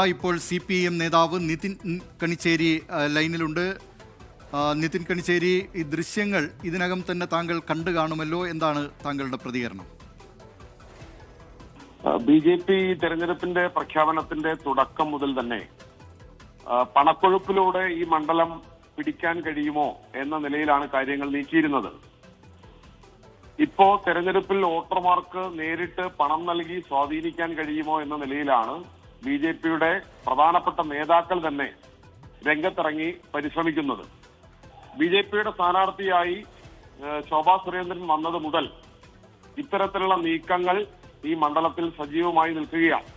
ഇപ്പോൾ CPM നേതാവ് നിതിൻ കണിച്ചേരി ലൈനിലുണ്ട്. നിതിൻ കണിച്ചേരി, ഈ ദൃശ്യങ്ങൾ ഇതിനകം തന്നെ താങ്കൾ കണ്ടു കാണുമല്ലോ, എന്താണ് താങ്കളുടെ പ്രതികരണം? BJP തെരഞ്ഞെടുപ്പിന്റെ പ്രഖ്യാപനത്തിന്റെ തുടക്കം മുതൽ തന്നെ പണക്കൊഴുപ്പിലൂടെ ഈ മണ്ഡലം പിടിക്കാൻ കഴിയുമോ എന്ന നിലയിലാണ് കാര്യങ്ങൾ നീക്കിയിരുന്നത്. ഇപ്പോ തെരഞ്ഞെടുപ്പിൽ വോട്ടർമാർക്ക് നേരിട്ട് പണം നൽകി സ്വാധീനിക്കാൻ കഴിയുമോ എന്ന നിലയിലാണ് BJPയുടെ പ്രധാനപ്പെട്ട നേതാക്കൾ തന്നെ രംഗത്തിറങ്ങി പരിശ്രമിക്കുന്നത്. BJPയുടെ സ്ഥാനാർത്ഥിയായി ശോഭാ സുരേന്ദ്രൻ വന്നത് മുതൽ ഇത്തരത്തിലുള്ള നീക്കങ്ങൾ ഈ മണ്ഡലത്തിൽ സജീവമായി നിൽക്കുകയാണ്.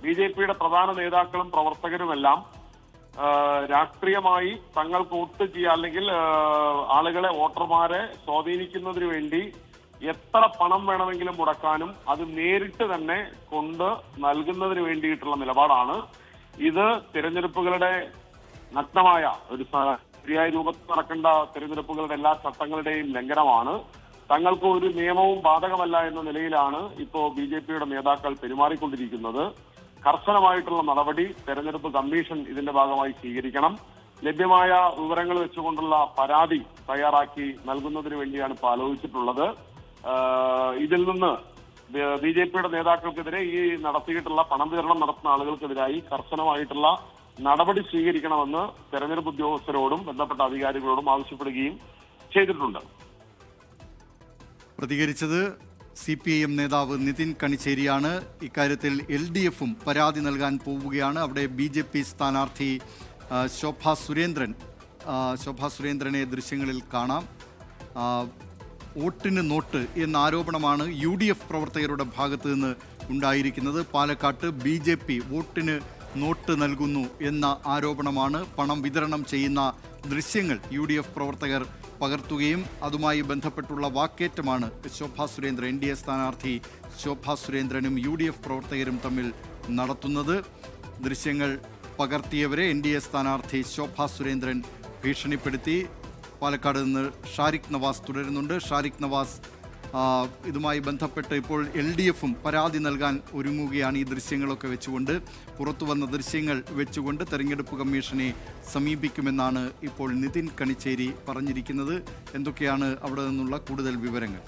BJPയുടെ പ്രധാന നേതാക്കളും പ്രവർത്തകരുമെല്ലാം രാഷ്ട്രീയമായി തങ്ങൾക്ക് വോട്ട് ചെയ്യുക അല്ലെങ്കിൽ ആളുകളെ വോട്ടർമാരെ സ്വാധീനിക്കുന്നതിന് വേണ്ടി എത്ര പണം വേണമെങ്കിലും മുടക്കാനും അത് നേരിട്ട് തന്നെ കൊണ്ട് നൽകുന്നതിന് വേണ്ടിയിട്ടുള്ള നിലപാടാണ്. ഇത് തിരഞ്ഞെടുപ്പുകളുടെ നഗ്നമായ ഒരു ശരിയായ രൂപത്തിൽ നടക്കേണ്ട തിരഞ്ഞെടുപ്പുകളുടെ എല്ലാ ചട്ടങ്ങളുടെയും ലംഘനമാണ്. തങ്ങൾക്ക് ഒരു നിയമവും ബാധകമല്ല എന്ന നിലയിലാണ് ഇപ്പോൾ BJPയുടെ നേതാക്കൾ പെരുമാറിക്കൊണ്ടിരിക്കുന്നത്. കർശനമായിട്ടുള്ള നടപടി തെരഞ്ഞെടുപ്പ് കമ്മീഷൻ ഇതിന്റെ ഭാഗമായി സ്വീകരിക്കണം. ലഭ്യമായ വിവരങ്ങൾ വെച്ചുകൊണ്ടുള്ള പരാതി തയ്യാറാക്കി നൽകുന്നതിന് വേണ്ടിയാണ് ഇപ്പോൾ ആലോചിച്ചിട്ടുള്ളത്. ഇതിൽ നിന്ന് BJPയുടെ നേതാക്കൾക്കെതിരെ ഈ നടത്തിയിട്ടുള്ള പണം വിതരണം നടത്തുന്ന ആളുകൾക്കെതിരായി കർശനമായിട്ടുള്ള നടപടി സ്വീകരിക്കണമെന്ന് തെരഞ്ഞെടുപ്പ് ഉദ്യോഗസ്ഥരോടും ബന്ധപ്പെട്ട അധികാരികളോടും ആവശ്യപ്പെടുകയും ചെയ്തിട്ടുണ്ട്. പ്രതികരിച്ചത് CPM നേതാവ് നിതിൻ കണിച്ചേരിയാണ്. ഇക്കാര്യത്തിൽ LDFും പരാതി നൽകാൻ പോവുകയാണ്. അവിടെ BJP സ്ഥാനാർത്ഥി ശോഭാ സുരേന്ദ്രനെ ദൃശ്യങ്ങളിൽ കാണാം. വോട്ടിന് നോട്ട് എന്ന ആരോപണമാണ് UDF പ്രവർത്തകരുടെ ഭാഗത്ത് നിന്ന് ഉണ്ടായിരിക്കുന്നത്. പാലക്കാട്ട് BJP വോട്ടിന് നോട്ട് നൽകുന്നു എന്ന ആരോപണമാണ്. പണം വിതരണം ചെയ്യുന്ന ദൃശ്യങ്ങൾ UDF പ്രവർത്തകർ പകർത്തുകയും അതുമായി ബന്ധപ്പെട്ടുള്ള വാക്കേറ്റമാണ് ശോഭാ സുരേന്ദ്രൻ, NDA സ്ഥാനാർത്ഥി ശോഭാ സുരേന്ദ്രനും UDF പ്രവർത്തകരും തമ്മിൽ നടത്തുന്നത്. ദൃശ്യങ്ങൾ പകർത്തിയവരെ NDA സ്ഥാനാർത്ഥി ശോഭാ സുരേന്ദ്രൻ ഭീഷണിപ്പെടുത്തി. പാലക്കാട് നിന്ന് ഷാരിഖ് നവാസ് തുടരുന്നുണ്ട്. ഷാരിഖ് നവാസ്, ഇതുമായി ബന്ധപ്പെട്ട് ഇപ്പോൾ LDFും പരാതി നൽകാൻ ഒരുങ്ങുകയാണ്. ഈ ദൃശ്യങ്ങളൊക്കെ വെച്ചുകൊണ്ട്, പുറത്തു വന്ന ദൃശ്യങ്ങൾ വെച്ചുകൊണ്ട് തെരഞ്ഞെടുപ്പ് കമ്മീഷനെ സമീപിക്കുമെന്നാണ് ഇപ്പോൾ നിതിൻ കണിച്ചേരി പറഞ്ഞിരിക്കുന്നത്. എന്തൊക്കെയാണ് അവിടെ നിന്നുള്ള കൂടുതൽ വിവരങ്ങൾ?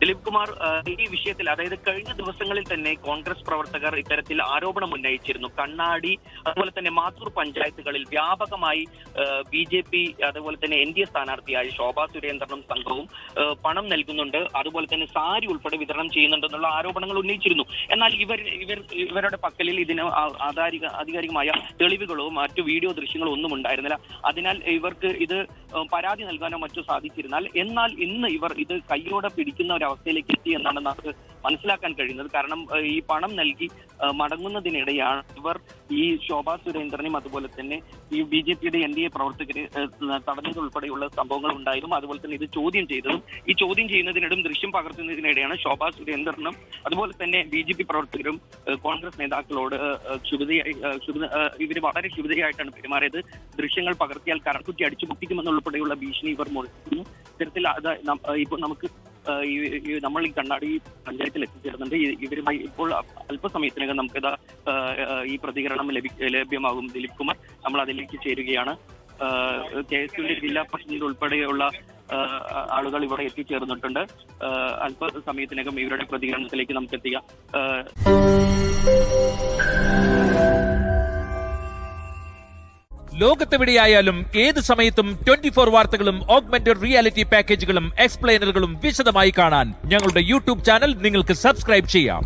ദിലീപ് കുമാർ, ഈ വിഷയത്തിൽ അതായത് കഴിഞ്ഞ ദിവസങ്ങളിൽ തന്നെ കോൺഗ്രസ് പ്രവർത്തകർ ഇത്തരത്തിൽ ആരോപണം ഉന്നയിച്ചിരുന്നു. കണ്ണാടി അതുപോലെ തന്നെ മാത്തൂർ പഞ്ചായത്തുകളിൽ വ്യാപകമായി BJP അതുപോലെ തന്നെ NDA സ്ഥാനാർത്ഥിയായ ശോഭാ സുരേന്ദ്രനും സംഘവും പണം നൽകുന്നുണ്ട്, അതുപോലെ തന്നെ സാരി ഉൾപ്പെടെ വിതരണം ചെയ്യുന്നുണ്ടെന്നുള്ള ആരോപണങ്ങൾ ഉന്നയിച്ചിരുന്നു. എന്നാൽ ഇവരുടെ പക്കലിൽ ഇതിന് ആധികാരികമായ തെളിവുകളോ മറ്റു വീഡിയോ ദൃശ്യങ്ങളോ ഒന്നും ഉണ്ടായിരുന്നില്ല. അതിനാൽ ഇവർക്ക് ഇത് പരാതി നൽകാനോ മറ്റോ സാധിച്ചിരുന്നാൽ, എന്നാൽ ഇന്ന് ഇവർ ഇത് കൈയോടെ പിടിക്കുന്ന അവസ്ഥയിലേക്ക് എത്തി എന്നാണ് നമുക്ക് മനസ്സിലാക്കാൻ കഴിയുന്നത്. കാരണം ഈ പണം നൽകി മടങ്ങുന്നതിനിടെയാണ് ഇവർ ഈ ശോഭാ സുരേന്ദ്രനെയും അതുപോലെ തന്നെ ഈ BJPയുടെ NDA പ്രവർത്തകരെ തടഞ്ഞതുൾപ്പെടെയുള്ള സംഭവങ്ങൾ ഉണ്ടായതും അതുപോലെ തന്നെ ഇത് ചോദ്യം ചെയ്തതും. ഈ ചോദ്യം ചെയ്യുന്നതിനിടും ദൃശ്യം പകർത്തുന്നതിനിടെയാണ് ശോഭാ സുരേന്ദ്രനും അതുപോലെ തന്നെ BJP പ്രവർത്തകരും കോൺഗ്രസ് നേതാക്കളോട് ഇവർ വളരെ ക്ഷുഭിതയായിട്ടാണ് പെരുമാറിയത്. ദൃശ്യങ്ങൾ പകർത്തിയാൽ കരക്കുറ്റി അടിച്ചു പൊട്ടിക്കുമെന്നുൾപ്പെടെയുള്ള ഭീഷണി ഇവർ മുഴക്കുന്നു. ഇത്തരത്തിൽ ഇപ്പോൾ നമുക്ക് നമ്മൾ ഈ കണ്ണാടി പഞ്ചായത്തിൽ എത്തിച്ചേരുന്നുണ്ട്. ഇവരുമായി ഇപ്പോൾ അല്പസമയത്തിനകം നമുക്കിത് ഈ പ്രതികരണം ലഭ്യമാകും. ദിലീപ് കുമാർ, നമ്മൾ അതിലേക്ക് ചേരുകയാണ്. KSUവിന്റെ ജില്ലാ പ്രസിഡന്റ് ഉൾപ്പെടെയുള്ള ആളുകൾ ഇവിടെ എത്തിച്ചേർന്നിട്ടുണ്ട്. അല്പസമയത്തിനകം ഇവരുടെ പ്രതികരണത്തിലേക്ക് നമുക്ക് എത്തിക്കാം. ലോകത്തെവിടെയായാലും ഏത് സമയത്തും 24 വാർത്തകളും ഓഗ്മെന്റഡ് റിയാലിറ്റി പാക്കേജുകളും എക്സ്പ്ലെയിനറുകളും വിശദമായി കാണാൻ ഞങ്ങളുടെ YouTube ചാനൽ നിങ്ങൾക്ക് സബ്സ്ക്രൈബ് ചെയ്യാം.